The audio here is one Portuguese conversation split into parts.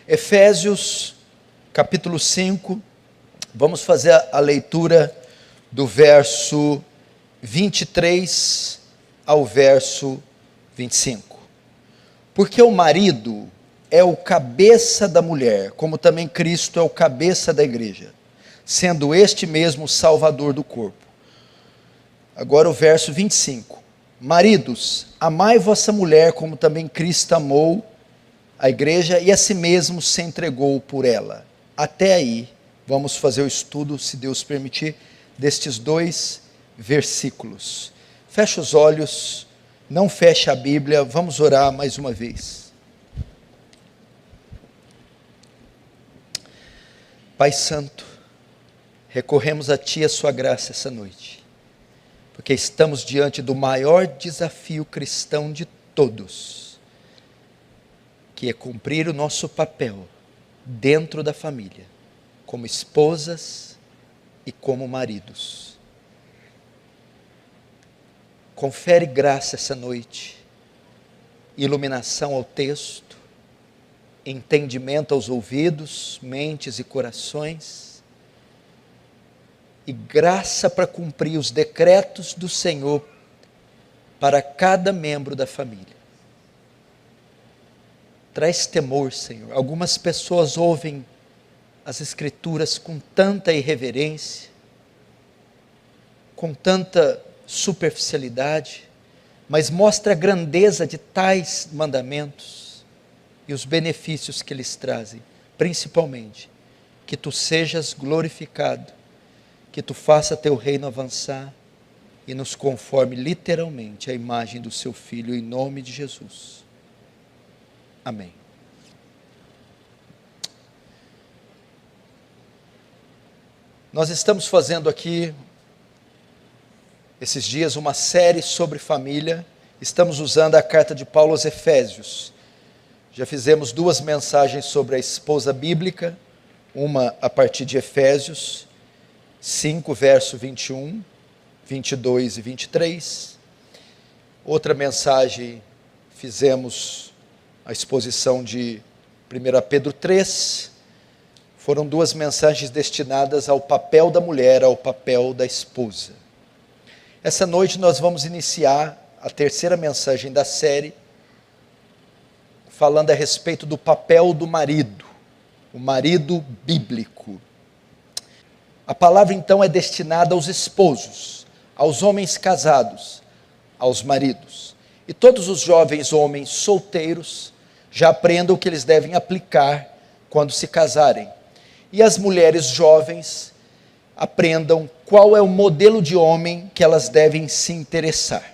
Efésios, capítulo 5, vamos fazer a leitura do verso 23 ao verso 25. Porque o marido é o cabeça da mulher, como também Cristo é o cabeça da igreja, sendo este mesmo o Salvador do corpo. Agora o verso 25. Maridos, amai vossa mulher, como também Cristo amou a igreja e a si mesmo se entregou por ela. Até aí, vamos fazer o estudo, se Deus permitir, destes 2 versículos. Fecha os olhos, não feche a Bíblia, vamos orar mais uma vez. Pai Santo, recorremos a Ti e a Sua graça essa noite, porque estamos diante do maior desafio cristão de todos, que é cumprir o nosso papel dentro da família, como esposas e como maridos. Confere graça essa noite, iluminação ao texto, entendimento aos ouvidos, mentes e corações, e graça para cumprir os decretos do Senhor para cada membro da família. Traz temor, Senhor. Algumas pessoas ouvem as Escrituras com tanta irreverência, com tanta superficialidade, mas mostra a grandeza de tais mandamentos e os benefícios que eles trazem, principalmente, que Tu sejas glorificado, que Tu faça Teu reino avançar e nos conforme literalmente à imagem do Seu Filho, em nome de Jesus. Amém. Nós estamos fazendo aqui, esses dias, uma série sobre família. Estamos usando a carta de Paulo aos Efésios. Já fizemos 2 mensagens sobre a esposa bíblica, uma a partir de Efésios 5, verso 21, 22 e 23. Outra mensagem, fizemos a exposição de 1 Pedro 3. Foram 2 mensagens destinadas ao papel da mulher, ao papel da esposa. Essa noite nós vamos iniciar a 3ª mensagem da série, falando a respeito do papel do marido, o marido bíblico. A palavra então é destinada aos esposos, aos homens casados, aos maridos. E todos os jovens homens solteiros já aprendam o que eles devem aplicar quando se casarem. E as mulheres jovens aprendam qual é o modelo de homem que elas devem se interessar.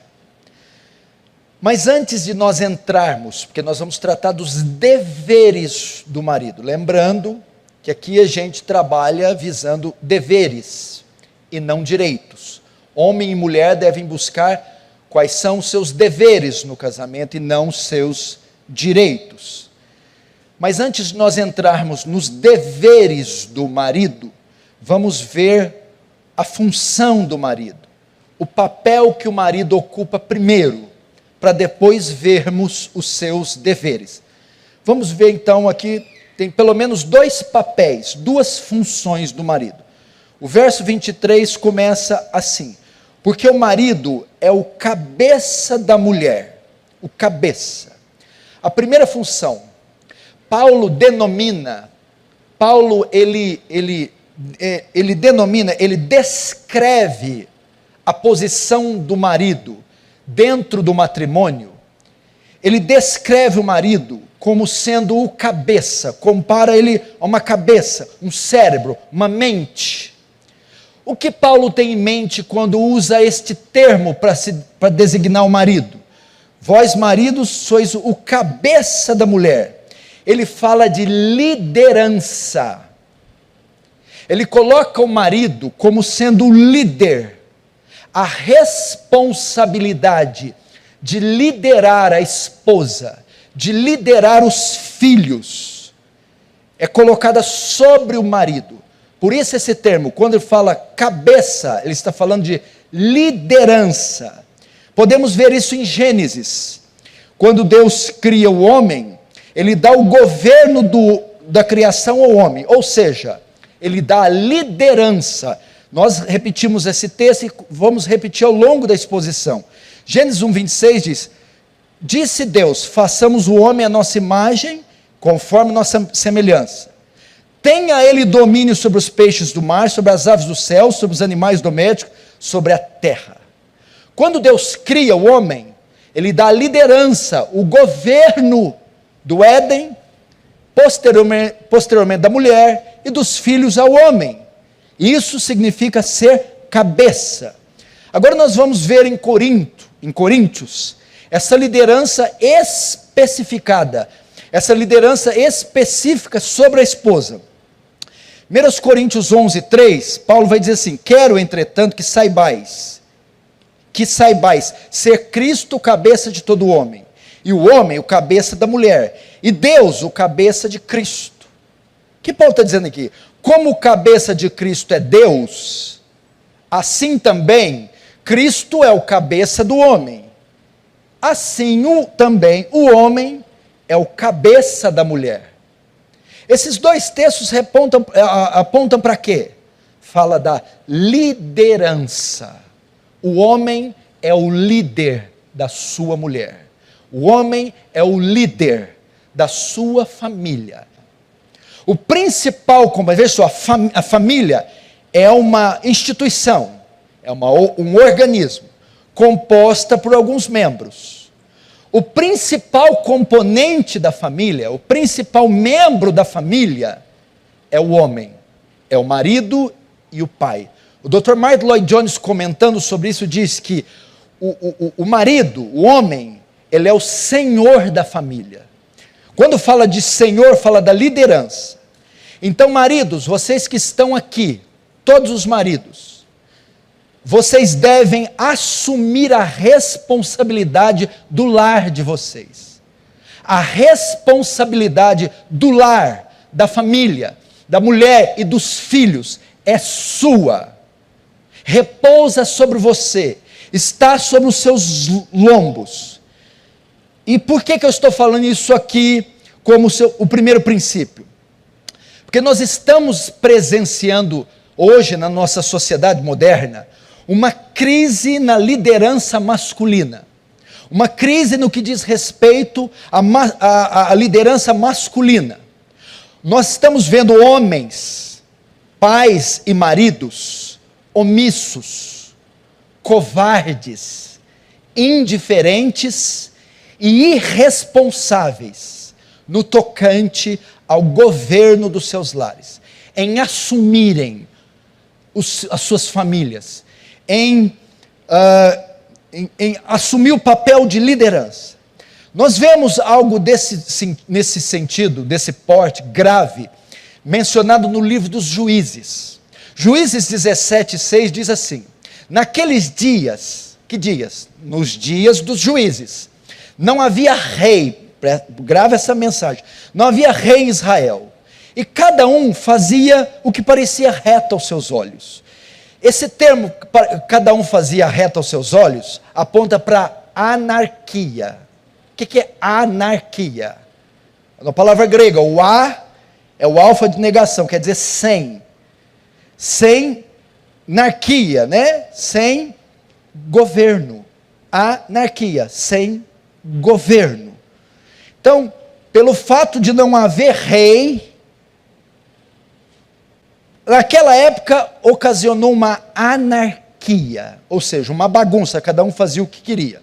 Mas antes de nós entrarmos, porque nós vamos tratar dos deveres do marido, lembrando que aqui a gente trabalha visando deveres e não direitos. Homem e mulher devem buscar quais são os seus deveres no casamento e não os seus direitos. Mas antes de nós entrarmos nos deveres do marido, vamos ver a função do marido, o papel que o marido ocupa primeiro, para depois vermos os seus deveres. Vamos ver então aqui, tem pelo menos 2 papéis, 2 funções do marido. O verso 23 começa assim: porque o marido é o cabeça da mulher, o cabeça. A primeira função, Paulo ele descreve a posição do marido dentro do matrimônio. Ele descreve o marido como sendo o cabeça, compara ele a uma cabeça, um cérebro, uma mente. O que Paulo tem em mente quando usa este termo para designar o marido? Vós, maridos, sois o cabeça da mulher. Ele fala de liderança. Ele coloca o marido como sendo o líder, a responsabilidade de liderar a esposa, de liderar os filhos, é colocada sobre o marido. Por isso esse termo, quando ele fala cabeça, ele está falando de liderança. Podemos ver isso em Gênesis. Quando Deus cria o homem, ele dá o governo da criação ao homem, ou seja, ele dá a liderança. Nós repetimos esse texto e vamos repetir ao longo da exposição. Gênesis 1:26 diz: disse Deus, façamos o homem à nossa imagem, conforme nossa semelhança. Tenha ele domínio sobre os peixes do mar, sobre as aves do céu, sobre os animais domésticos, sobre a terra. Quando Deus cria o homem, ele dá a liderança, o governo do Éden, posteriormente da mulher e dos filhos ao homem. Isso significa ser cabeça. Agora nós vamos ver em Coríntios, essa liderança especificada, essa liderança específica sobre a esposa. 1 Coríntios 11:3, Paulo vai dizer assim: quero, entretanto, que saibais ser Cristo o cabeça de todo homem, e o homem o cabeça da mulher, e Deus o cabeça de Cristo. O que Paulo está dizendo aqui? Como o cabeça de Cristo é Deus, assim também Cristo é o cabeça do homem. Assim também o homem é o cabeça da mulher. Esses dois textos apontam para quê? Fala da liderança. O homem é o líder da sua mulher. O homem é o líder da sua família. O principal, veja só, a família é uma instituição, é um organismo, composta por alguns membros. O principal componente da família, o principal membro da família é o homem, é o marido e o pai. O Dr. Martin Lloyd Jones, comentando sobre isso, diz que o marido, o homem, ele é o senhor da família. Quando fala de senhor, fala da liderança. Então, maridos, vocês que estão aqui, todos os maridos, vocês devem assumir a responsabilidade do lar de vocês. A responsabilidade do lar, da família, da mulher e dos filhos é sua. Repousa sobre você, está sobre os seus lombos. E por que eu estou falando isso aqui como o primeiro princípio? Porque nós estamos presenciando hoje na nossa sociedade moderna uma crise na liderança masculina, uma crise no que diz respeito à liderança masculina. Nós estamos vendo homens, pais e maridos omissos, covardes, indiferentes e irresponsáveis no tocante ao governo dos seus lares, em assumirem as suas famílias, em assumir o papel de liderança. Nós vemos algo nesse sentido, desse porte grave, mencionado no livro dos Juízes. Juízes 17:6 diz assim: naqueles dias, que dias? Nos dias dos juízes, não havia rei, grave essa mensagem, não havia rei em Israel, e cada um fazia o que parecia reto aos seus olhos. Esse termo, cada um fazia reto aos seus olhos, aponta para anarquia. O que é anarquia? Na palavra grega, o a é o alfa de negação, quer dizer sem. Sem anarquia, né? Sem governo. Anarquia, sem governo. Então, pelo fato de não haver rei, naquela época ocasionou uma anarquia, ou seja, uma bagunça, cada um fazia o que queria.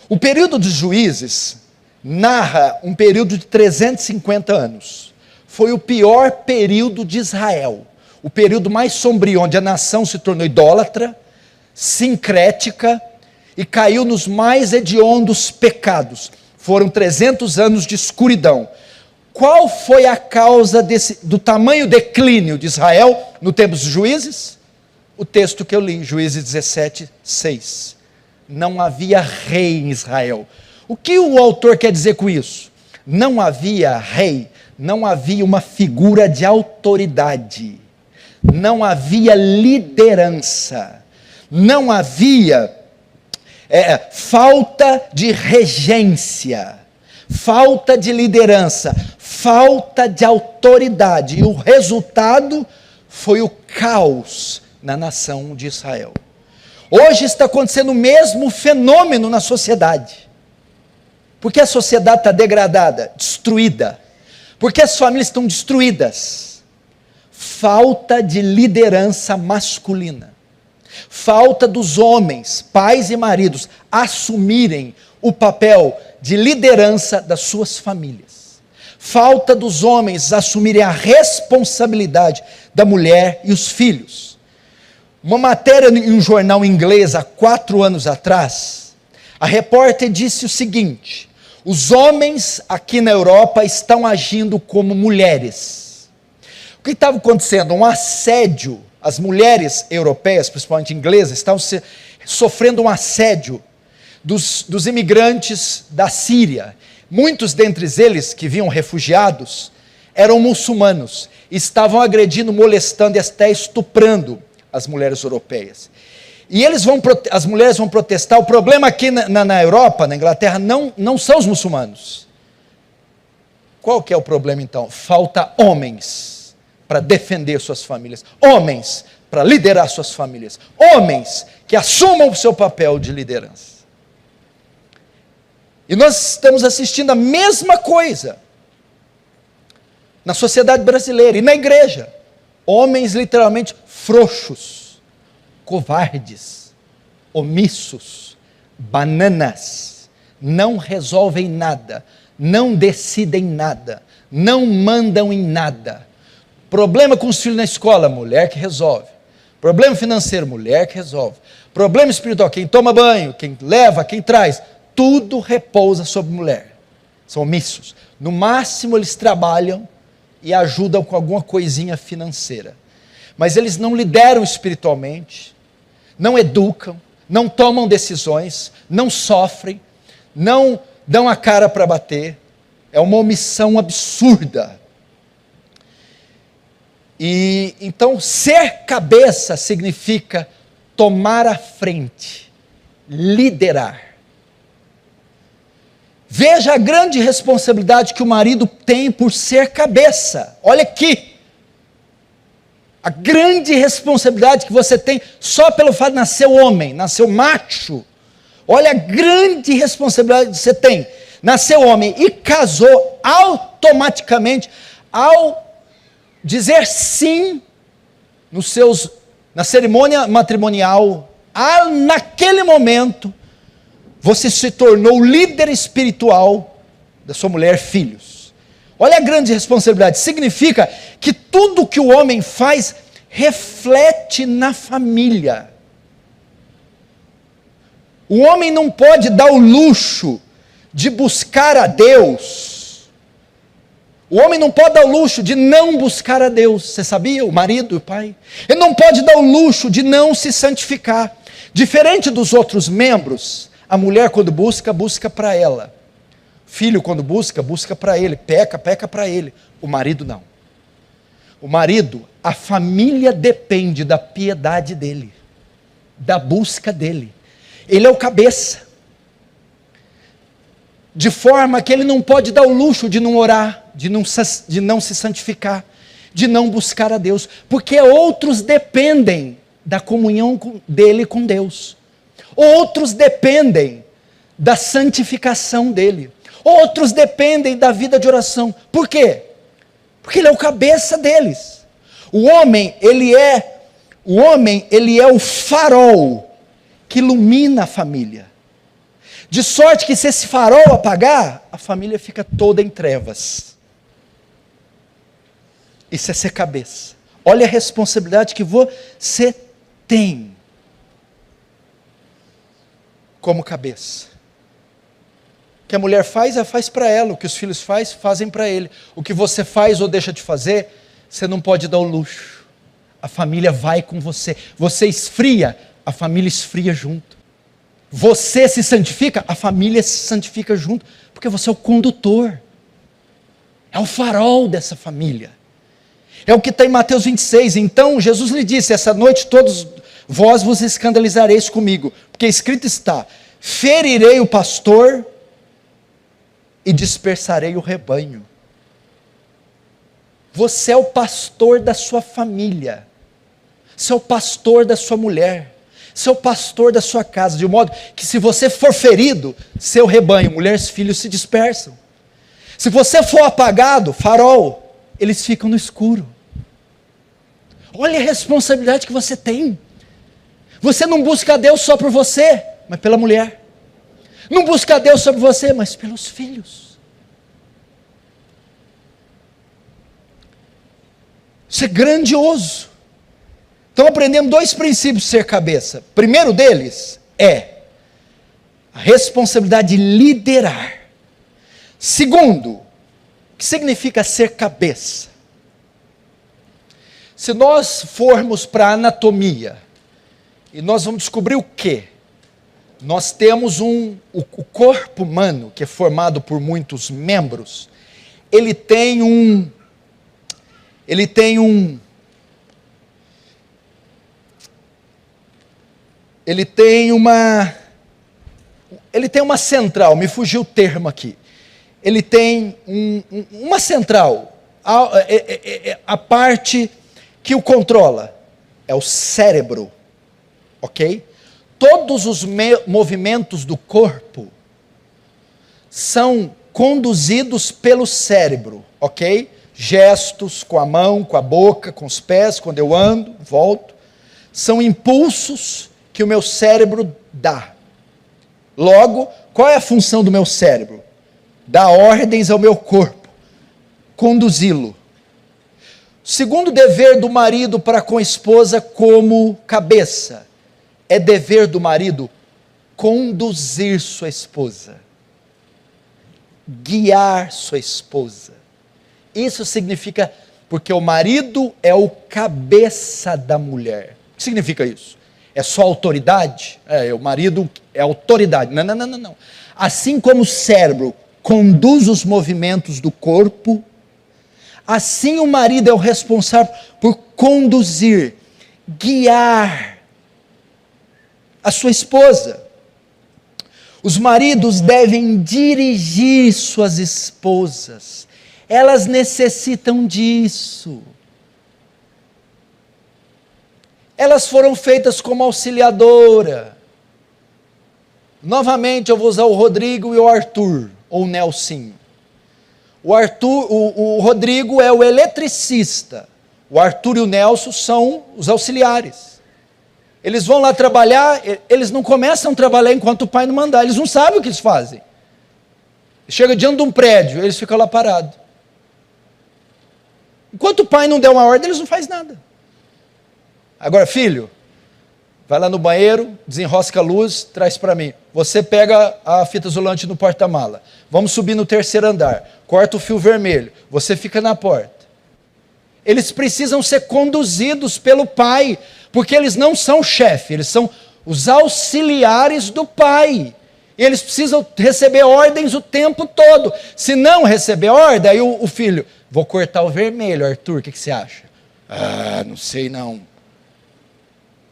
O período dos juízes narra um período de 350 anos. Foi o pior período de Israel, o período mais sombrio, onde a nação se tornou idólatra, sincrética e caiu nos mais hediondos pecados. Foram 300 anos de escuridão. Qual foi a causa do tamanho declínio de Israel no tempo dos juízes? O texto que eu li, Juízes 17:6. Não havia rei em Israel. O que o autor quer dizer com isso? Não havia rei, não havia uma figura de autoridade, não havia liderança, não havia falta de regência, falta de liderança, falta de autoridade. E o resultado foi o caos na nação de Israel. Hoje está acontecendo o mesmo fenômeno na sociedade. Porque a sociedade está degradada, destruída. Porque as famílias estão destruídas. Falta de liderança masculina. Falta dos homens, pais e maridos, assumirem o papel de liderança das suas famílias. Falta dos homens assumirem a responsabilidade da mulher e os filhos. Uma matéria em um jornal inglês há 4 anos atrás, a repórter disse o seguinte: os homens aqui na Europa estão agindo como mulheres. O que estava acontecendo? Um assédio. As mulheres europeias, principalmente inglesas, estavam sofrendo um assédio dos imigrantes da Síria. Muitos dentre eles, que vinham refugiados, eram muçulmanos. Estavam agredindo, molestando e até estuprando as mulheres europeias. E as mulheres vão protestar. O problema aqui na Europa, na Inglaterra, não são os muçulmanos. Qual que é o problema então? Falta homens para defender suas famílias, homens para liderar suas famílias, homens que assumam o seu papel de liderança. E nós estamos assistindo a mesma coisa na sociedade brasileira e na igreja. Homens literalmente frouxos, covardes, omissos, bananas, não resolvem nada, não decidem nada, não mandam em nada. Problema com os filhos na escola, mulher que resolve. Problema financeiro, mulher que resolve. Problema espiritual, quem toma banho, quem leva, quem traz, tudo repousa sobre mulher. São omissos. No máximo eles trabalham e ajudam com alguma coisinha financeira. Mas eles não lideram espiritualmente, não educam, não tomam decisões, não sofrem, não dão a cara para bater. É uma omissão absurda. E então ser cabeça significa tomar a frente, liderar. Veja a grande responsabilidade que o marido tem por ser cabeça. Olha aqui, a grande responsabilidade que você tem só pelo fato de nascer homem, nascer macho. Olha a grande responsabilidade que você tem. Nasceu homem e casou automaticamente ao dizer sim na cerimônia matrimonial, naquele momento, você se tornou o líder espiritual da sua mulher, filhos. Olha a grande responsabilidade. Significa que tudo que o homem faz reflete na família. O homem não pode dar o luxo de buscar a Deus. O homem não pode dar o luxo de não buscar a Deus. Você sabia? O marido e o pai. Ele não pode dar o luxo de não se santificar. Diferente dos outros membros, a mulher quando busca, busca para ela. O filho quando busca, busca para ele. Peca para ele. O marido não. O marido, a família depende da piedade dele, da busca dele. Ele é o cabeça. De forma que ele não pode dar o luxo de não orar, de não se santificar, de não buscar a Deus, porque outros dependem da comunhão dele com Deus, outros dependem da santificação dele, outros dependem da vida de oração. Por quê? Porque ele é o cabeça deles. O homem, ele é o farol que ilumina a família. De sorte que se esse farol apagar, a família fica toda em trevas. Isso é ser cabeça. Olha a responsabilidade que você tem como cabeça. O que a mulher faz, ela faz para ela. O que os filhos fazem para ele. O que você faz ou deixa de fazer, você não pode dar o luxo. A família vai com você. Você esfria, a família esfria junto. Você se santifica, a família se santifica junto, porque você é o condutor, é o farol dessa família. É o que está em Mateus 26. Então Jesus lhe disse: essa noite todos vós vos escandalizareis comigo, porque escrito está: ferirei o pastor e dispersarei o rebanho. Você é o pastor da sua família, você é o pastor da sua mulher, você é o pastor da sua casa, de modo que se você for ferido, seu rebanho, mulheres, filhos se dispersam. Se você for apagado, farol, eles ficam no escuro. Olha a responsabilidade que você tem. Você não busca a Deus só por você, mas pela mulher. Não busca a Deus só por você, mas pelos filhos. Isso é grandioso. Então aprendemos 2 princípios de ser cabeça. O primeiro deles é a responsabilidade de liderar. Segundo, o que significa ser cabeça? Se nós formos para a anatomia, e nós vamos descobrir o quê? Nós temos o corpo humano, que é formado por muitos membros, ele tem uma central, me fugiu o termo aqui. Ele tem uma central, a parte que o controla é o cérebro, ok? Todos os movimentos do corpo são conduzidos pelo cérebro, ok? Gestos com a mão, com a boca, com os pés, quando eu ando, volto, são impulsos que o meu cérebro dá. Logo, qual é a função do meu cérebro? Dar ordens ao meu corpo, conduzi-lo. O segundo dever do marido para com a esposa como cabeça, é dever do marido conduzir sua esposa, guiar sua esposa. Isso significa, porque o marido é o cabeça da mulher. O que significa isso? É só autoridade? O marido é autoridade. Não. Assim como o cérebro conduz os movimentos do corpo, assim o marido é o responsável por conduzir, guiar a sua esposa. Os maridos devem dirigir suas esposas. Elas necessitam disso. Elas foram feitas como auxiliadora. Novamente eu vou usar o Rodrigo e o Arthur, ou o Nelsinho. O Rodrigo é o eletricista. O Arthur e o Nelson são os auxiliares. Eles vão lá trabalhar, eles não começam a trabalhar enquanto o pai não mandar, eles não sabem o que eles fazem. Chega diante de um prédio, eles ficam lá parados. Enquanto o pai não der uma ordem, eles não fazem nada. Agora, filho, vai lá no banheiro, desenrosca a luz, traz para mim. Você pega a fita isolante no porta-mala. Vamos subir no 3º andar. Corta o fio vermelho. Você fica na porta. Eles precisam ser conduzidos pelo pai, porque eles não são chefe, eles são os auxiliares do pai. E eles precisam receber ordens o tempo todo. Se não receber ordem, aí o filho, vou cortar o vermelho, Arthur, o que você acha? Não sei não.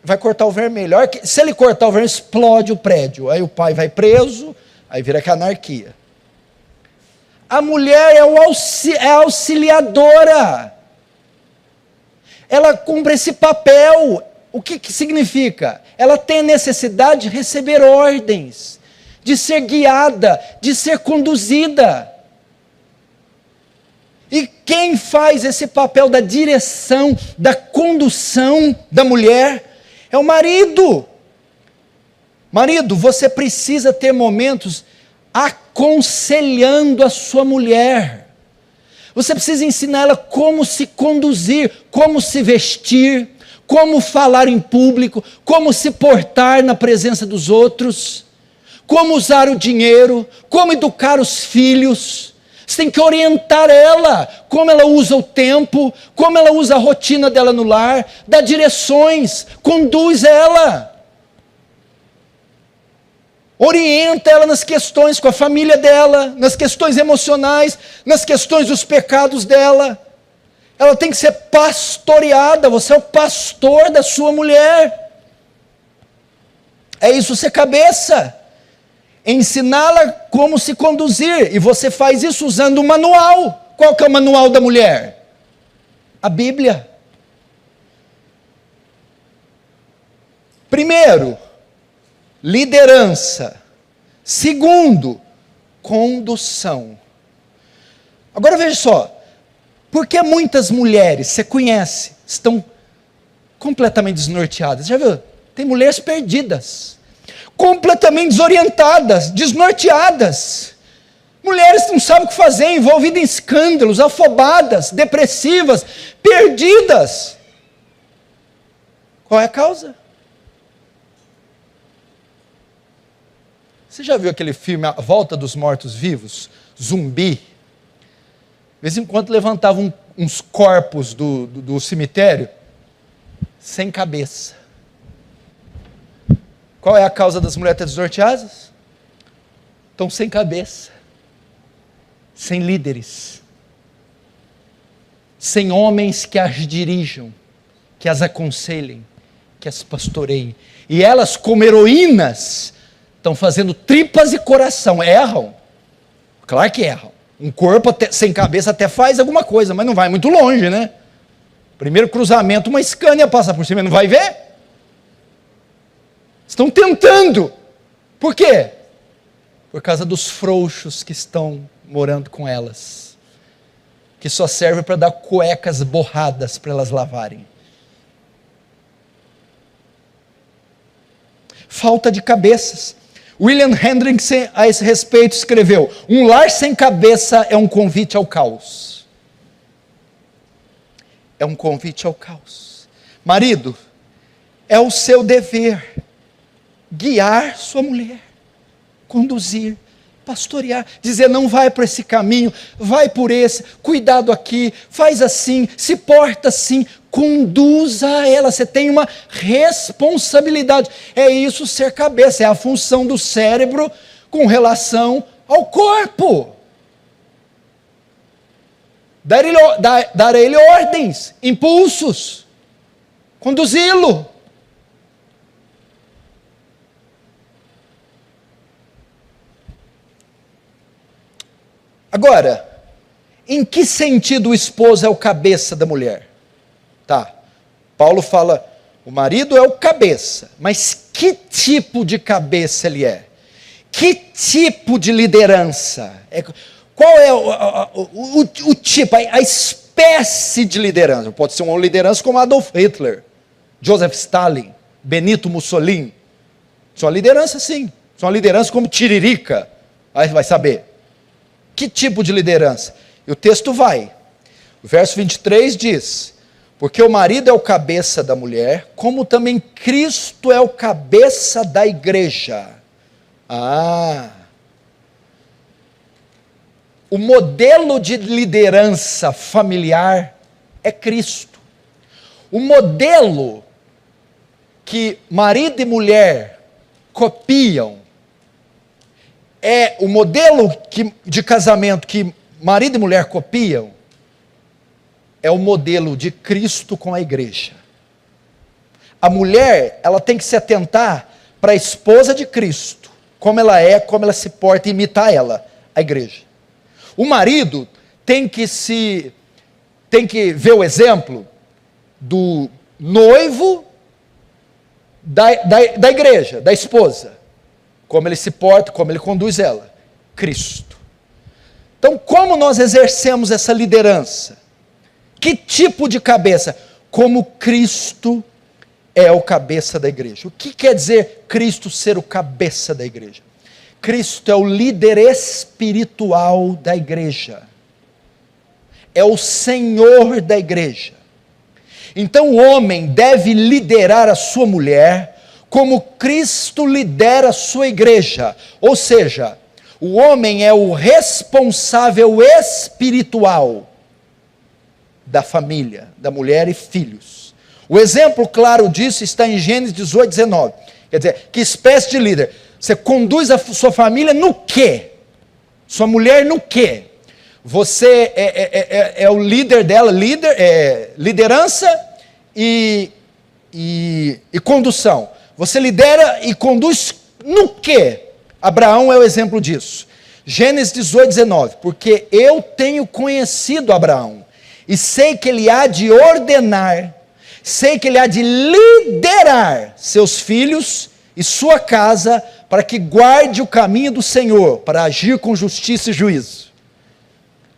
Vai cortar o vermelho. Se ele cortar o vermelho, explode o prédio. Aí o pai vai preso, aí vira que anarquia. A mulher é a auxiliadora. Ela cumpre esse papel. O que significa? Ela tem necessidade de receber ordens, de ser guiada, de ser conduzida. E quem faz esse papel da direção, da condução da mulher, é o marido. Marido, você precisa ter momentos aconselhando a sua mulher. Você precisa ensinar ela como se conduzir, como se vestir, como falar em público, como se portar na presença dos outros, como usar o dinheiro, como educar os filhos. Você tem que orientar ela, como ela usa o tempo, como ela usa a rotina dela no lar, dá direções, conduz ela. Orienta ela nas questões com a família dela, nas questões emocionais, nas questões dos pecados dela. Ela tem que ser pastoreada, você é o pastor da sua mulher. É isso ser cabeça. ensiná-la como se conduzir. E você faz isso usando um manual. Qual que é o manual da mulher? A Bíblia. Primeiro, liderança. Segundo, condução. Agora veja só, por que muitas mulheres, você conhece, estão completamente desnorteadas? Já viu? Tem mulheres perdidas, completamente desorientadas, desnorteadas. Mulheres que não sabem o que fazer, envolvidas em escândalos, afobadas, depressivas, perdidas. Qual é a causa? Você já viu aquele filme A Volta dos Mortos-Vivos? Zumbi. De vez em quando levantavam uns corpos do cemitério sem cabeça. Qual é a causa das mulheres desnorteadas? Estão sem cabeça, sem líderes, sem homens que as dirijam, que as aconselhem, que as pastoreiem. E elas, como heroínas, estão fazendo tripas e coração. Erram. Claro que erram. Um corpo sem cabeça até faz alguma coisa, mas não vai muito longe, né? Primeiro cruzamento, uma Scania passa por cima, não vai ver? Estão tentando. Por quê? Por causa dos frouxos que estão morando com elas, que só serve para dar cuecas borradas para elas lavarem. Falta de cabeças. William Hendrickson, a esse respeito, escreveu: um lar sem cabeça é um convite ao caos. É um convite ao caos. Marido, é o seu dever guiar sua mulher, conduzir, pastorear, dizer: não vai por esse caminho, vai por esse, cuidado aqui, faz assim, se porta assim, conduza ela. Você tem uma responsabilidade. É isso ser cabeça, é a função do cérebro com relação ao corpo. Dar a ele ordens, impulsos, conduzi-lo. Agora, em que sentido o esposo é o cabeça da mulher? Tá, Paulo fala, o marido é o cabeça, mas que tipo de cabeça ele é? Que tipo de liderança? Qual é o tipo, a espécie de liderança? Pode ser uma liderança como Adolf Hitler, Joseph Stalin, Benito Mussolini. São uma liderança sim, são uma liderança como Tiririca, aí vai saber. Que tipo de liderança? E o texto vai. O verso 23 diz: porque o marido é o cabeça da mulher, como também Cristo é o cabeça da igreja. O modelo de liderança familiar é Cristo. O modelo que marido e mulher copiam o modelo de casamento que marido e mulher copiam, é o modelo de Cristo com a igreja. A mulher, ela tem que se atentar para a esposa de Cristo, como ela é, como ela se porta, e imitar ela, a igreja. O marido tem que ver o exemplo do noivo da igreja, da esposa. Como ele se porta, como ele conduz ela. Cristo. Então, como nós exercemos essa liderança? Que tipo de cabeça? Como Cristo é o cabeça da igreja. O que quer dizer Cristo ser o cabeça da igreja? Cristo é o líder espiritual da igreja. É o Senhor da igreja. Então o homem deve liderar a sua mulher como Cristo lidera a sua igreja. Ou seja, o homem é o responsável espiritual da família, da mulher e filhos. O exemplo claro disso está em Gênesis 18, 19. Quer dizer, que espécie de líder? Você conduz a sua família no quê? Sua mulher no quê? Você é o líder dela, liderança e condução. Você lidera e conduz no quê? Abraão é o exemplo disso. Gênesis 18, 19. Porque eu tenho conhecido Abraão, e sei que ele há de ordenar, sei que ele há de liderar seus filhos e sua casa, para que guarde o caminho do Senhor, para agir com justiça e juízo.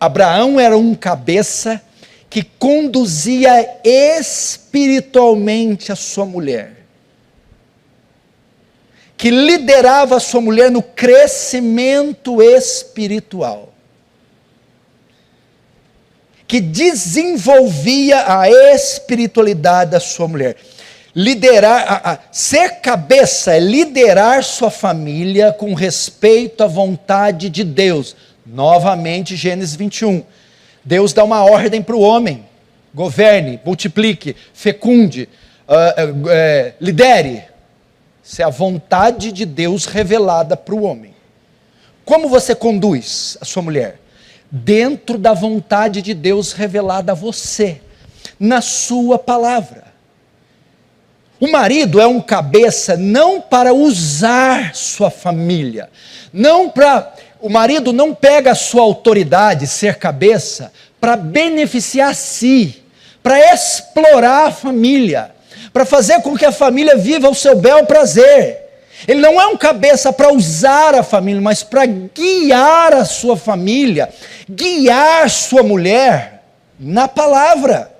Abraão era um cabeça que conduzia espiritualmente a sua mulher, que liderava a sua mulher no crescimento espiritual, que desenvolvia a espiritualidade da sua mulher. Ser cabeça é liderar sua família com respeito à vontade de Deus. Novamente, Gênesis 21. Deus dá uma ordem para o homem: governe, multiplique, fecunde, lidere. Isso é a vontade de Deus revelada para o homem. Como você conduz a sua mulher? Dentro da vontade de Deus revelada a você, na sua palavra. O marido é um cabeça não para usar sua família, o marido não pega a sua autoridade, ser cabeça, para beneficiar a si, para explorar a família, para fazer com que a família viva o seu bel prazer. Ele não é um cabeça para usar a família, mas para guiar a sua família, guiar sua mulher na palavra.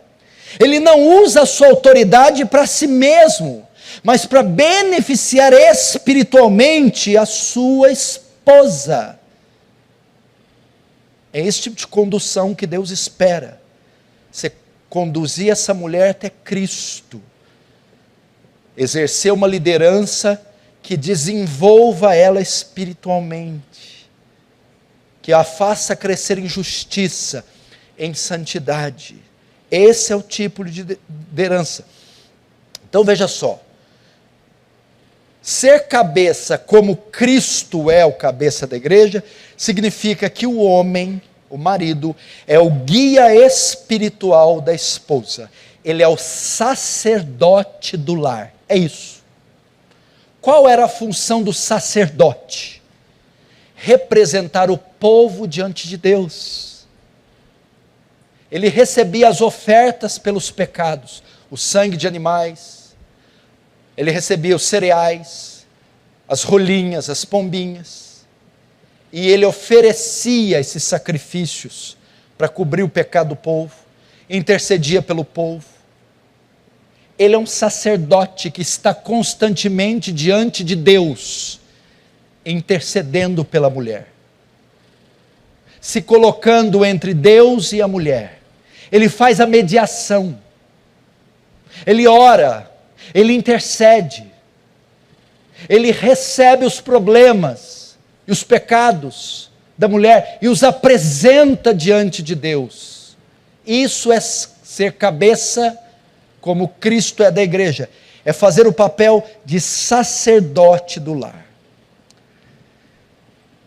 Ele não usa a sua autoridade para si mesmo, mas para beneficiar espiritualmente a sua esposa. É esse tipo de condução que Deus espera. Você conduzir essa mulher até Cristo. Exercer uma liderança que desenvolva ela espiritualmente, que a faça crescer em justiça, em santidade. Esse é o tipo de liderança. Então veja só, ser cabeça como Cristo é o cabeça da igreja, significa que o homem, o marido, é o guia espiritual da esposa. Ele é o sacerdote do lar. É isso. Qual era a função do sacerdote? Representar o povo diante de Deus. Ele recebia as ofertas pelos pecados, o sangue de animais, ele recebia os cereais, as rolinhas, as pombinhas, e ele oferecia esses sacrifícios para cobrir o pecado do povo, intercedia pelo povo. Ele é um sacerdote que está constantemente diante de Deus, intercedendo pela mulher, se colocando entre Deus e a mulher. Ele faz a mediação, ele ora, ele intercede, ele recebe os problemas e os pecados da mulher e os apresenta diante de Deus. Isso é ser cabeça como Cristo é da igreja, é fazer o papel de sacerdote do lar.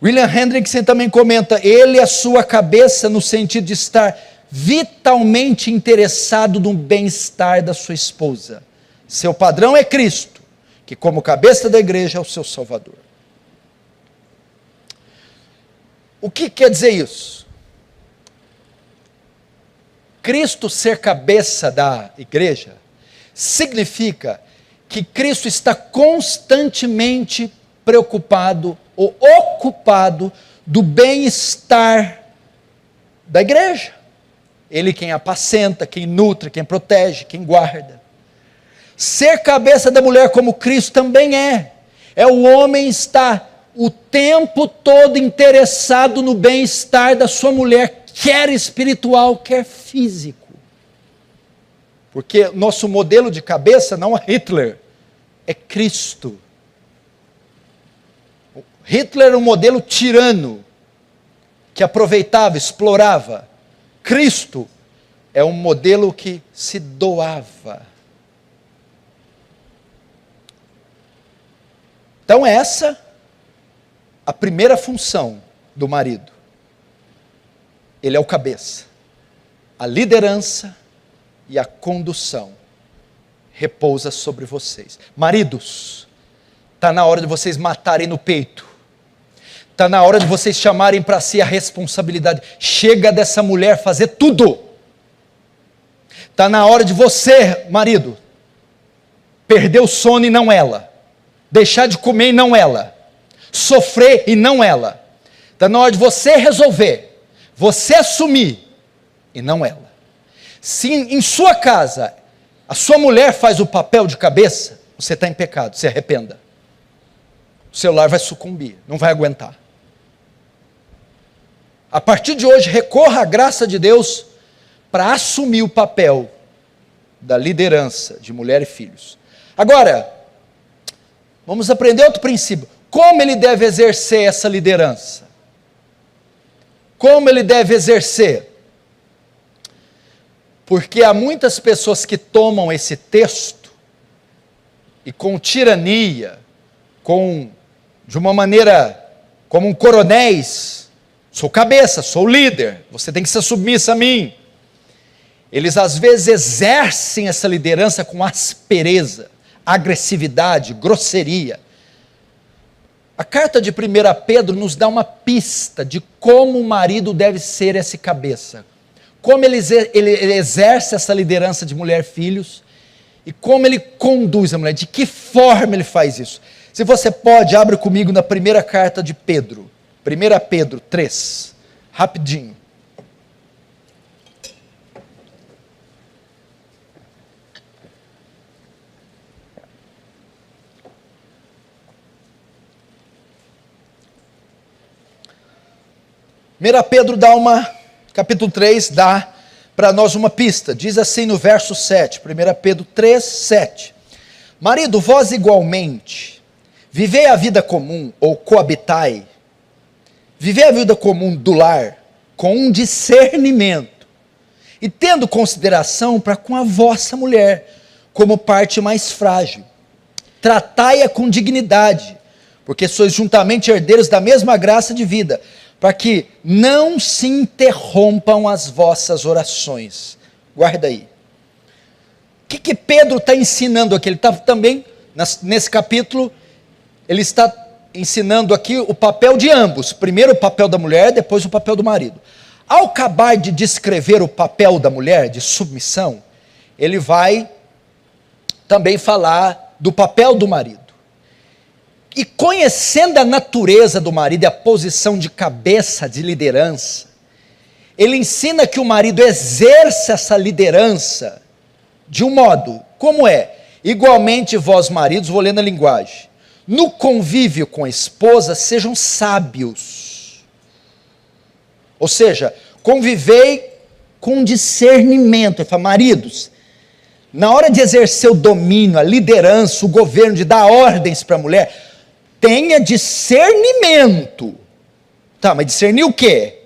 William Hendrickson também comenta, ele é a sua cabeça no sentido de estar vitalmente interessado no bem-estar da sua esposa. Seu padrão é Cristo, que como cabeça da igreja é o seu Salvador. O que quer dizer isso? Cristo ser cabeça da igreja significa que Cristo está constantemente preocupado ou ocupado do bem-estar da igreja. Ele quem apacenta, quem nutre, quem protege, quem guarda. Ser cabeça da mulher como Cristo também é o homem estar o tempo todo interessado no bem-estar da sua mulher, quer espiritual, quer físico. Porque nosso modelo de cabeça não é Hitler, é Cristo. Hitler era um modelo tirano, que aproveitava, explorava. Cristo é um modelo que se doava. Então essa a primeira função do marido. Ele é o cabeça. A liderança e a condução repousa sobre vocês. Maridos, está na hora de vocês matarem no peito está na hora de vocês chamarem para si a responsabilidade. Chega dessa mulher fazer tudo. Está na hora de você, marido, perder o sono e não ela. Deixar de comer e não ela. Sofrer e não ela. Está na hora de você resolver. Você assumir e não ela. Se em sua casa a sua mulher faz o papel de cabeça, você está em pecado, se arrependa. O celular vai sucumbir, não vai aguentar. A partir de hoje, recorra à graça de Deus para assumir o papel da liderança de mulher e filhos. Agora, vamos aprender outro princípio. Como ele deve exercer essa liderança? Como ele deve exercer? Porque há muitas pessoas que tomam esse texto e com tirania, de uma maneira como um coronéis, sou cabeça, sou líder, você tem que ser submissa a mim. Eles às vezes exercem essa liderança com aspereza, agressividade, grosseria. A carta de 1 Pedro nos dá uma pista de como o marido deve ser esse cabeça. Como ele exerce essa liderança de mulher e filhos, e como ele conduz a mulher, de que forma ele faz isso. Se você pode, abre comigo na primeira carta de Pedro, 1 Pedro 3, rapidinho. Pedro capítulo 3, dá para nós uma pista. Diz assim no verso 7, 1 Pedro 3, 7. Marido, vós igualmente, vivei a vida comum, ou coabitai, vivei a vida comum do lar, com um discernimento, e tendo consideração para com a vossa mulher, como parte mais frágil. Tratai-a com dignidade, porque sois juntamente herdeiros da mesma graça de vida, para que não se interrompam as vossas orações. Guarda aí. O que Pedro está ensinando aqui? Ele está também, nesse capítulo, ele está ensinando aqui o papel de ambos. Primeiro o papel da mulher, depois o papel do marido. Ao acabar de descrever o papel da mulher, de submissão, ele vai também falar do papel do marido. E conhecendo a natureza do marido e a posição de cabeça, de liderança, ele ensina que o marido exerça essa liderança de um modo, como é? Igualmente vós maridos, vou ler na linguagem, no convívio com a esposa, sejam sábios. Ou seja, convivei com discernimento. Ele fala, maridos, na hora de exercer o domínio, a liderança, o governo, de dar ordens para a mulher, tenha discernimento. Tá, mas discernir o quê?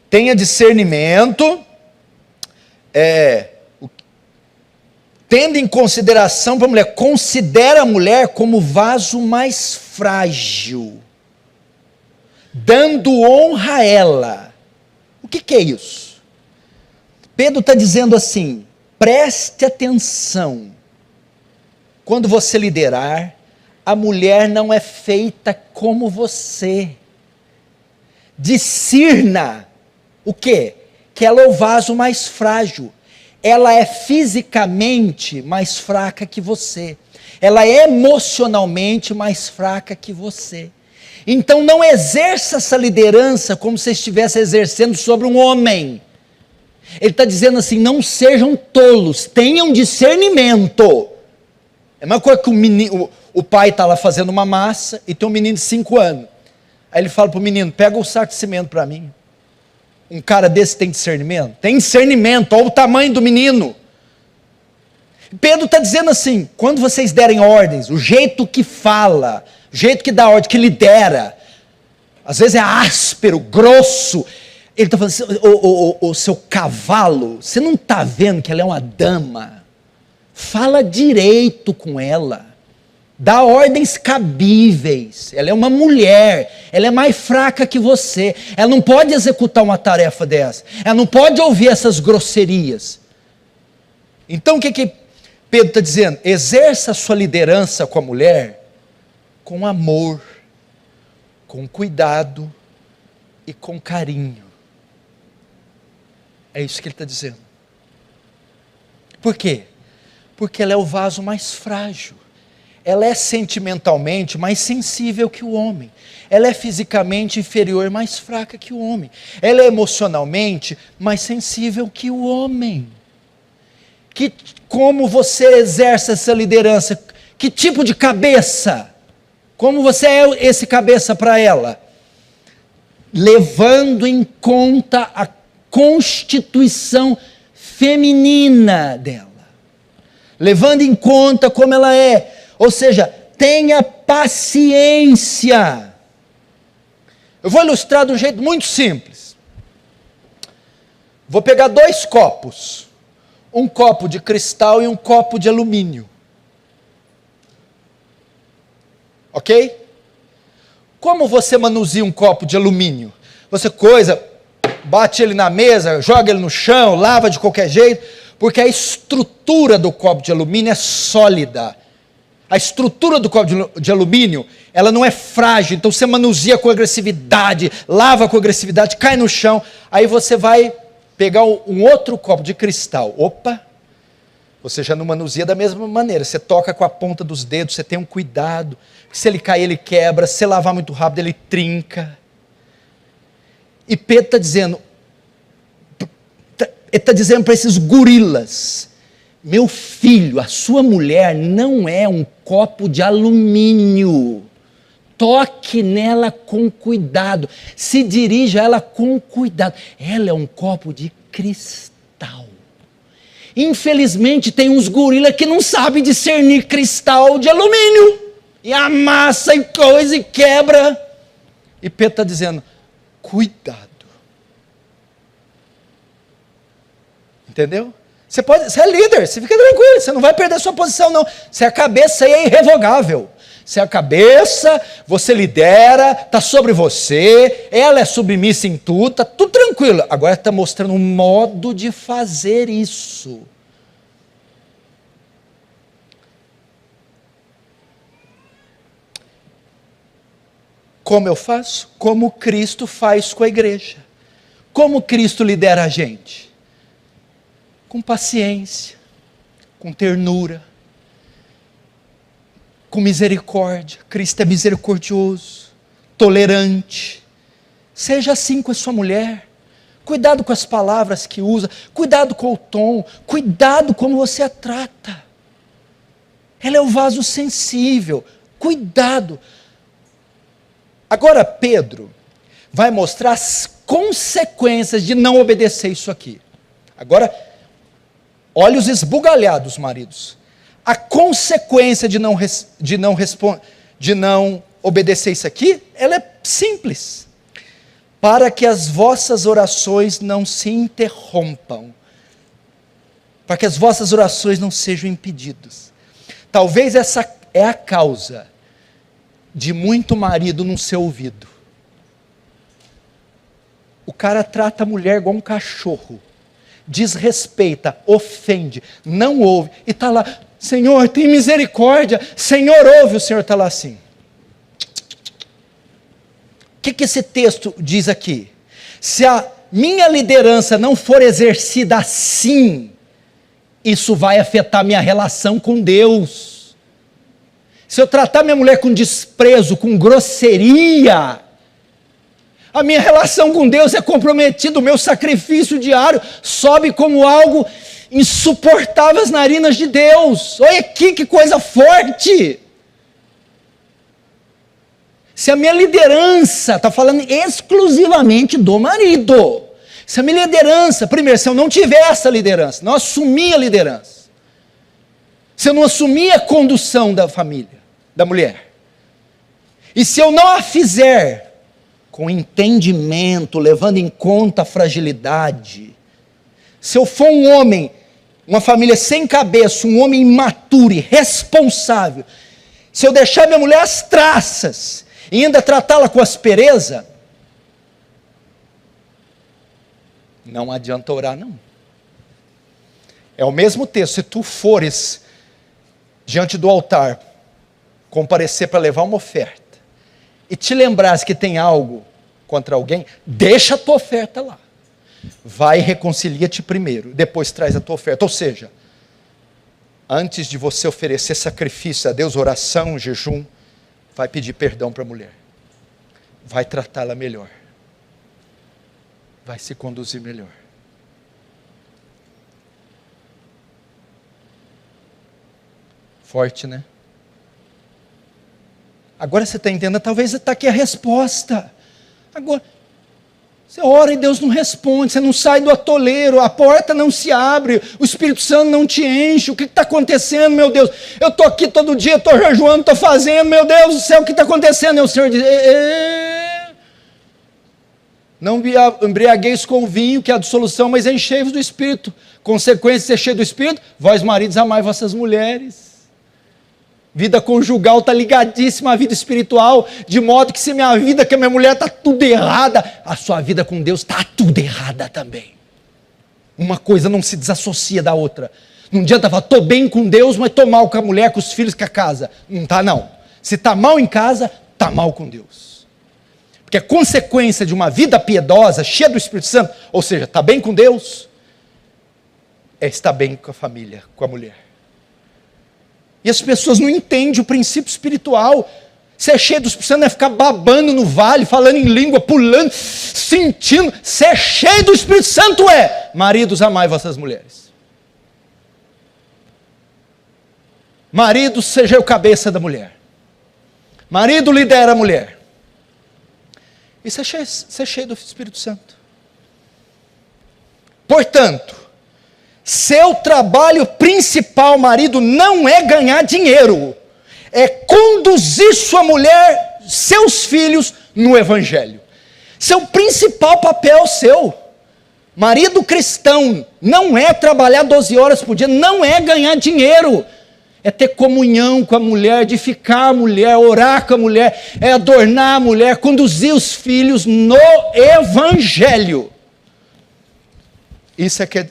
Tenha discernimento, tendo em consideração para a mulher, considera a mulher como vaso mais frágil, dando honra a ela. O que é isso? Pedro está dizendo assim, preste atenção, quando você liderar, a mulher não é feita como você. Discirna o quê? Que ela é o vaso mais frágil. Ela é fisicamente mais fraca que você. Ela é emocionalmente mais fraca que você. Então não exerça essa liderança como se estivesse exercendo sobre um homem. Ele está dizendo assim, não sejam tolos, tenham discernimento. É uma coisa que o pai está lá fazendo uma massa e tem um menino de 5 anos. Aí ele fala para o menino, pega o saco de cimento para mim. Um cara desse tem discernimento? Tem discernimento, olha o tamanho do menino. Pedro está dizendo assim, quando vocês derem ordens, o jeito que fala, o jeito que dá ordem, que lidera, às vezes é áspero, grosso. Ele está falando assim, o seu cavalo, você não está vendo que ela é uma dama? Fala direito com ela. Dá ordens cabíveis. Ela é uma mulher, ela é mais fraca que você, ela não pode executar uma tarefa dessa, ela não pode ouvir essas grosserias. Então o que Pedro está dizendo? Exerça a sua liderança com a mulher com amor, com cuidado e com carinho. É isso que ele está dizendo. Por quê? Porque ela é o vaso mais frágil. Ela é sentimentalmente mais sensível que o homem. Ela é fisicamente inferior, mais fraca que o homem. Ela é emocionalmente mais sensível que o homem. Como você exerce essa liderança? Que tipo de cabeça? Como você é esse cabeça para ela? Levando em conta a constituição feminina dela. Levando em conta como ela é. Ou seja, tenha paciência. Eu vou ilustrar de um jeito muito simples. Vou pegar 2 copos. Um copo de cristal e um copo de alumínio. Ok? Como você manuseia um copo de alumínio? Você bate ele na mesa, joga ele no chão, lava de qualquer jeito, porque a estrutura do copo de alumínio é sólida. A estrutura do copo de alumínio, ela não é frágil, então você manuseia com agressividade, lava com agressividade, cai no chão, aí você vai pegar um outro copo de cristal. Opa! Você já não manuseia da mesma maneira, você toca com a ponta dos dedos, você tem um cuidado, se ele cair ele quebra, se você lavar muito rápido ele trinca. E Pedro está dizendo, para esses gorilas, meu filho, a sua mulher não é um copo de alumínio. Toque nela com cuidado. Se dirija a ela com cuidado. Ela é um copo de cristal. Infelizmente tem uns gorilas que não sabem discernir cristal de alumínio. E amassa e coisa e quebra. E Pedro está dizendo, cuidado. Entendeu? Você é líder, você fica tranquilo, você não vai perder sua posição não. Você é a cabeça e é irrevogável. Você é a cabeça, você lidera, está sobre você, ela é submissa em tudo, está tudo tranquilo. Agora está mostrando um modo de fazer isso. Como eu faço? Como Cristo faz com a igreja. Como Cristo lidera a gente? Com paciência, com ternura, com misericórdia. Cristo é misericordioso, tolerante. Seja assim com a sua mulher. Cuidado com as palavras que usa, cuidado com o tom, cuidado como você a trata. Ela é o vaso sensível, cuidado. Agora Pedro vai mostrar as consequências de não obedecer isso aqui. Agora, olhos esbugalhados, maridos. A consequência de não obedecer isso aqui, ela é simples. Para que as vossas orações não se interrompam. Para que as vossas orações não sejam impedidas. Talvez essa é a causa de muito marido não ser ouvido. O cara trata a mulher igual um cachorro. Desrespeita, ofende, não ouve, e está lá, Senhor, tem misericórdia, Senhor, ouve, o Senhor está lá assim. O que esse texto diz aqui? Se a minha liderança não for exercida assim, isso vai afetar minha relação com Deus. Se eu tratar minha mulher com desprezo, com grosseria, a minha relação com Deus é comprometida, o meu sacrifício diário sobe como algo insuportável às narinas de Deus. Olha aqui que coisa forte. Se a minha liderança, está falando exclusivamente do marido. Se a minha liderança, primeiro, se eu não tiver essa liderança, não assumir a liderança, se eu não assumir a condução da família, da mulher, e se eu não a fizer com entendimento, levando em conta a fragilidade, se eu for um homem, uma família sem cabeça, um homem imaturo e responsável, se eu deixar minha mulher às traças, e ainda tratá-la com aspereza, não adianta orar não. É o mesmo texto, se tu fores diante do altar, comparecer para levar uma oferta, e te lembrares que tem algo contra alguém, deixa a tua oferta lá. Vai e reconcilia-te primeiro, depois traz a tua oferta. Ou seja, antes de você oferecer sacrifício a Deus, oração, jejum, vai pedir perdão para a mulher. Vai tratá-la melhor. Vai se conduzir melhor. Forte, né? Agora você está entendendo, talvez está aqui a resposta. Agora, você ora e Deus não responde, você não sai do atoleiro, a porta não se abre, o Espírito Santo não te enche, o que está acontecendo, meu Deus? Eu estou aqui todo dia, estou jejuando, estou fazendo, meu Deus do céu, o que está acontecendo? E o Senhor diz, não embriagueis com o vinho, que é a dissolução, mas enchei-vos do Espírito. Consequência de ser cheio do Espírito, vós maridos amai vossas mulheres. Vida conjugal está ligadíssima à vida espiritual, de modo que se minha vida com a minha mulher está tudo errada, a sua vida com Deus está tudo errada também. Uma coisa não se desassocia da outra. Não adianta falar, estou bem com Deus, mas estou mal com a mulher, com os filhos, com a casa. Não está não. Se está mal em casa, está mal com Deus. Porque a consequência de uma vida piedosa, cheia do Espírito Santo, ou seja, está bem com Deus, é estar bem com a família, com a mulher. E as pessoas não entendem o princípio espiritual. Você é cheio do Espírito Santo, não é ficar babando no vale, falando em língua, pulando, sentindo. Você é cheio do Espírito Santo, maridos, amai vossas mulheres. Marido, seja o cabeça da mulher. Marido, lidera a mulher. Isso é ser cheio do Espírito Santo. Portanto, seu trabalho principal, marido, não é ganhar dinheiro, é conduzir sua mulher, seus filhos, no Evangelho. Seu principal papel seu, marido cristão, não é trabalhar 12 horas por dia, não é ganhar dinheiro, é ter comunhão com a mulher, edificar a mulher, orar com a mulher, é adornar a mulher, conduzir os filhos no Evangelho. Isso é que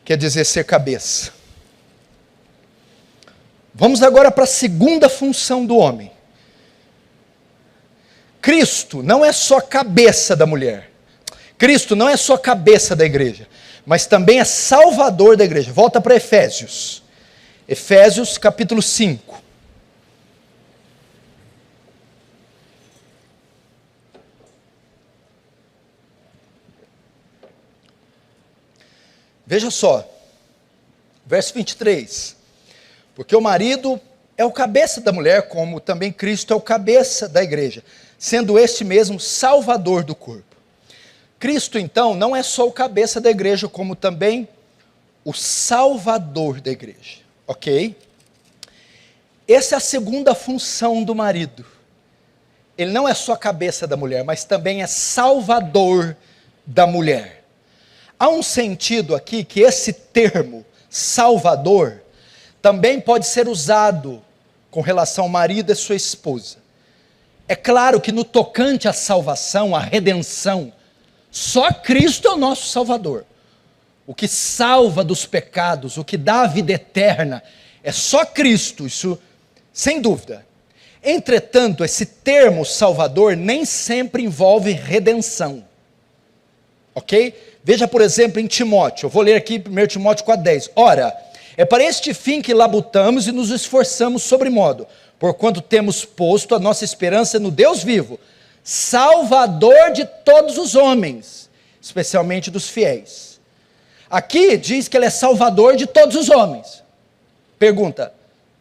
quer dizer ser cabeça. Vamos agora para a segunda função do homem. Cristo não é só cabeça da mulher. Cristo não é só cabeça da igreja, mas também é salvador da igreja. Volta para Efésios. Efésios capítulo 5. Veja só, verso 23, porque o marido é o cabeça da mulher, como também Cristo é o cabeça da igreja, sendo este mesmo salvador do corpo. Cristo, então, não é só o cabeça da igreja, como também o salvador da igreja, ok? Essa é a segunda função do marido. Ele não é só a cabeça da mulher, mas também é salvador da mulher. Há um sentido aqui que esse termo, salvador, também pode ser usado com relação ao marido e sua esposa. É claro que no tocante à salvação, à redenção, só Cristo é o nosso salvador. O que salva dos pecados, o que dá a vida eterna, é só Cristo, isso sem dúvida. Entretanto, esse termo salvador nem sempre envolve redenção. Ok? Veja, por exemplo, em Timóteo, eu vou ler aqui 1 Timóteo 4,10. Ora, é para este fim que labutamos e nos esforçamos sobremodo, porquanto temos posto a nossa esperança no Deus vivo, Salvador de todos os homens, especialmente dos fiéis. Aqui diz que ele é Salvador de todos os homens. Pergunta,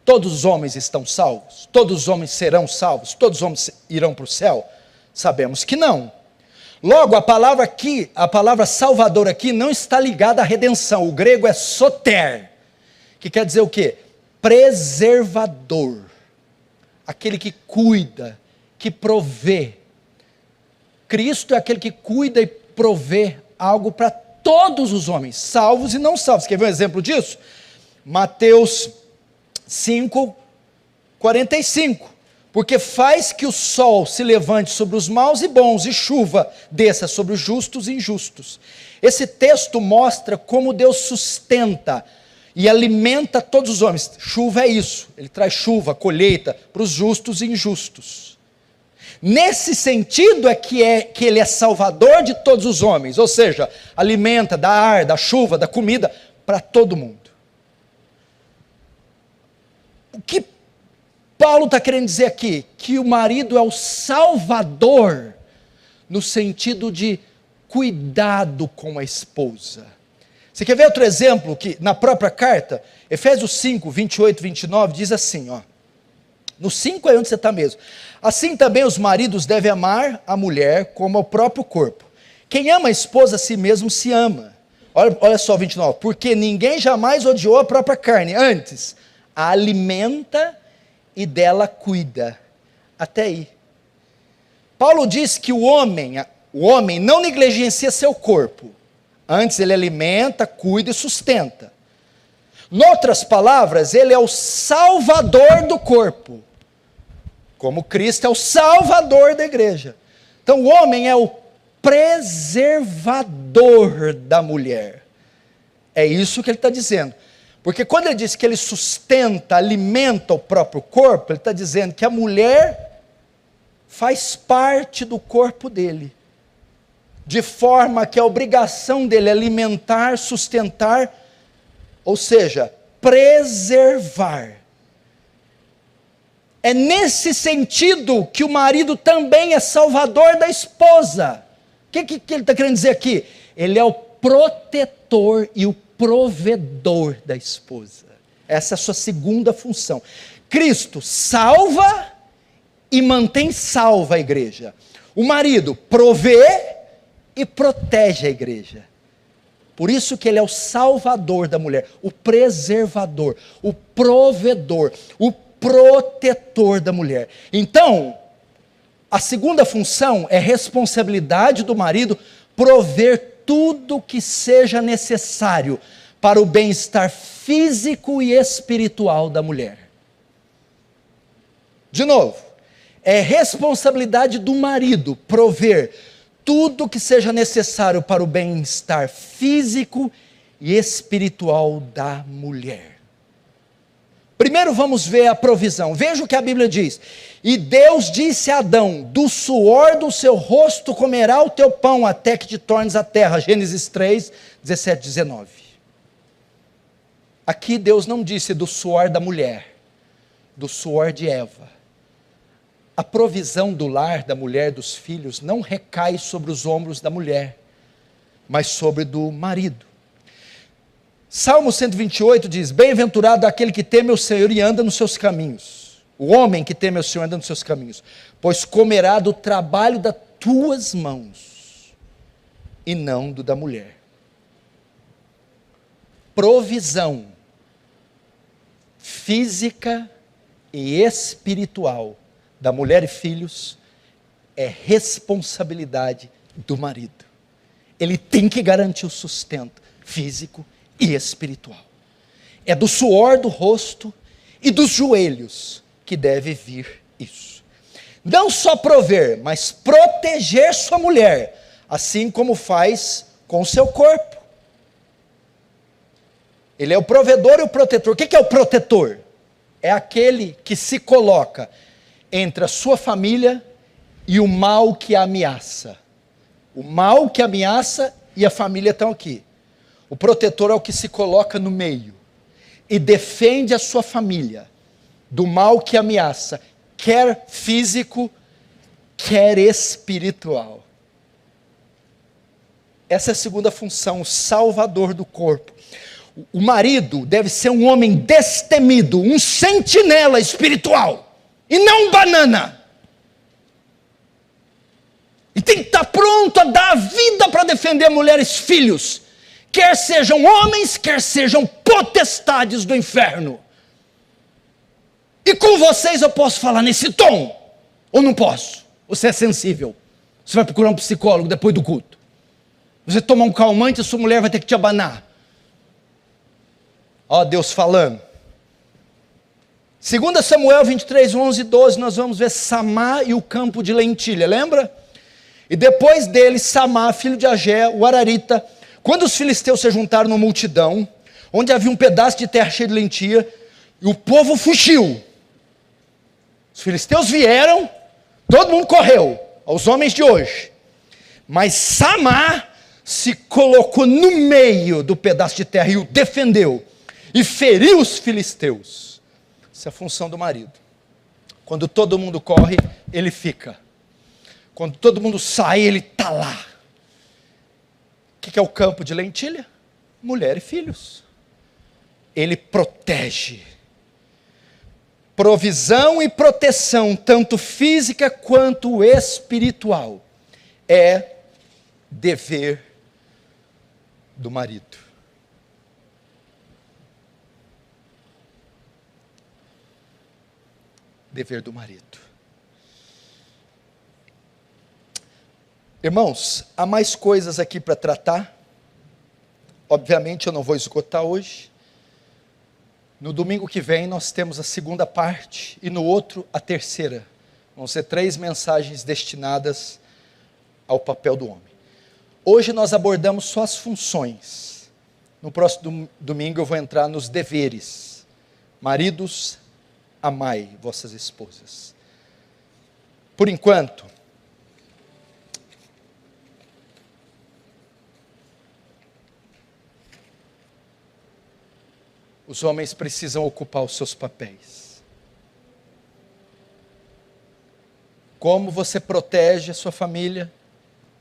todos os homens estão salvos? Todos os homens serão salvos? Todos os homens irão para o céu? Sabemos que não. Logo, a palavra aqui, a palavra salvador aqui não está ligada à redenção. O grego é soter, que quer dizer o quê? Preservador. Aquele que cuida, que provê. Cristo é aquele que cuida e provê algo para todos os homens, salvos e não salvos. Quer ver um exemplo disso? Mateus 5:45. Porque faz que o sol se levante sobre os maus e bons, e chuva desça sobre os justos e injustos. Esse texto mostra como Deus sustenta e alimenta todos os homens. Chuva é isso, ele traz chuva, colheita para os justos e injustos. Nesse sentido é que ele é salvador de todos os homens, ou seja, alimenta, dá ar, dá chuva, dá comida para todo mundo. O que Paulo está querendo dizer aqui? Que o marido é o salvador, no sentido de cuidado com a esposa. Você quer ver outro exemplo? Que na própria carta, Efésios 5, 28 e 29, diz assim, ó. No 5 é onde você está mesmo. Assim também os maridos devem amar a mulher como ao próprio corpo. Quem ama a esposa a si mesmo se ama. Olha só 29. Porque ninguém jamais odiou a própria carne. Antes, a alimenta e dela cuida. Até aí. Paulo diz que o homem não negligencia seu corpo. Antes ele alimenta, cuida e sustenta. Noutras palavras, ele é o salvador do corpo. Como Cristo é o salvador da igreja. Então o homem é o preservador da mulher. É isso que ele está dizendo. Porque quando ele diz que ele sustenta, alimenta o próprio corpo, ele está dizendo que a mulher faz parte do corpo dele. De forma que a obrigação dele é alimentar, sustentar, ou seja, preservar. É nesse sentido que o marido também é salvador da esposa. O que ele está querendo dizer aqui? Ele é o protetor e o provedor da esposa. Essa é a sua segunda função. Cristo salva e mantém salva a igreja. O marido provê e protege a igreja. Por isso que ele é o salvador da mulher, o preservador, o provedor, o protetor da mulher. Então, a segunda função é responsabilidade do marido prover tudo que seja necessário para o bem-estar físico e espiritual da mulher. De novo, é responsabilidade do marido prover tudo que seja necessário para o bem-estar físico e espiritual da mulher. Primeiro vamos ver a provisão. Veja o que a Bíblia diz. E Deus disse a Adão, do suor do seu rosto comerá o teu pão, até que te tornes a terra. Gênesis 3, 17, 19. Aqui Deus não disse do suor da mulher, do suor de Eva. A provisão do lar, da mulher, dos filhos, não recai sobre os ombros da mulher, mas sobre do marido. Salmo 128 diz, bem-aventurado aquele que teme o Senhor e anda nos seus caminhos. O homem que teme o Senhor anda nos seus caminhos, pois comerá do trabalho das tuas mãos, e não do da mulher. Provisão física e espiritual da mulher e filhos é responsabilidade do marido. Ele tem que garantir o sustento físico e espiritual. É do suor do rosto e dos joelhos que deve vir isso. Não só prover, mas proteger sua mulher, assim como faz com o seu corpo. Ele é o provedor e o protetor. O que é o protetor? É aquele que se coloca entre a sua família e o mal que a ameaça. O mal que ameaça e a família estão aqui. O protetor é o que se coloca no meio e defende a sua família do mal que ameaça, quer físico, quer espiritual. Essa é a segunda função, o salvador do corpo. O marido deve ser um homem destemido, um sentinela espiritual, e não um banana. E tem que estar pronto a dar a vida para defender mulheres e filhos, quer sejam homens, quer sejam potestades do inferno. E com vocês eu posso falar nesse tom, ou não posso? Você é sensível, você vai procurar um psicólogo depois do culto. Você tomar um calmante, a sua mulher vai ter que te abanar. Ó Deus falando. 2 Samuel 23, 11 e 12, nós vamos ver Samá e o campo de lentilha, lembra? E depois dele, Samá, filho de Agé, o Ararita, quando os filisteus se juntaram numa multidão, onde havia um pedaço de terra cheio de lentilha, e o povo fugiu. Os filisteus vieram, Todo mundo correu, os homens de hoje. Mas Samar se colocou no meio do pedaço de terra e o defendeu. E feriu os filisteus. Essa é a função do marido. Quando todo mundo corre, ele fica. Quando todo mundo sai, ele está lá. O que é o campo de lentilha? Mulher e filhos. Ele protege. Provisão e proteção, tanto física quanto espiritual, é dever do marido. Dever do marido. Irmãos, há mais coisas aqui para tratar. Obviamente eu não vou esgotar hoje. No domingo que vem nós temos a segunda parte e no outro a terceira. Vão ser 3 mensagens destinadas ao papel do homem. Hoje nós abordamos só as funções. No próximo domingo eu vou entrar nos deveres. Maridos, amai vossas esposas. Por enquanto, os homens precisam ocupar os seus papéis. Como você protege a sua família,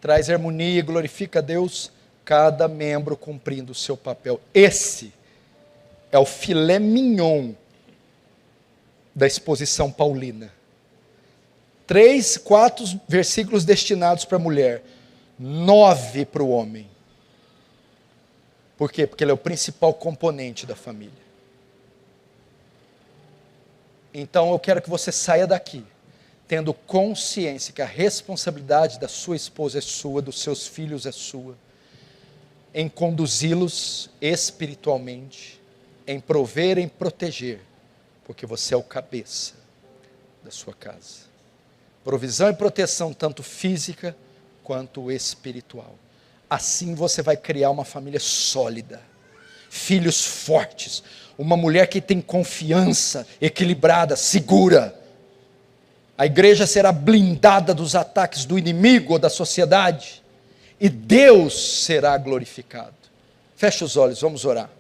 traz harmonia e glorifica a Deus, cada membro cumprindo o seu papel. Esse é o filé mignon da exposição paulina. 3, 4 versículos destinados para a mulher, 9 para o homem. Por quê? Porque ele é o principal componente da família. Então eu quero que você saia daqui, tendo consciência que a responsabilidade da sua esposa é sua, dos seus filhos é sua, em conduzi-los espiritualmente, em prover, em proteger, porque você é o cabeça da sua casa. Provisão e proteção, tanto física quanto espiritual. Assim você vai criar uma família sólida, filhos fortes, uma mulher que tem confiança, equilibrada, segura. A igreja será blindada dos ataques do inimigo ou da sociedade, e Deus será glorificado. Feche os olhos, vamos orar.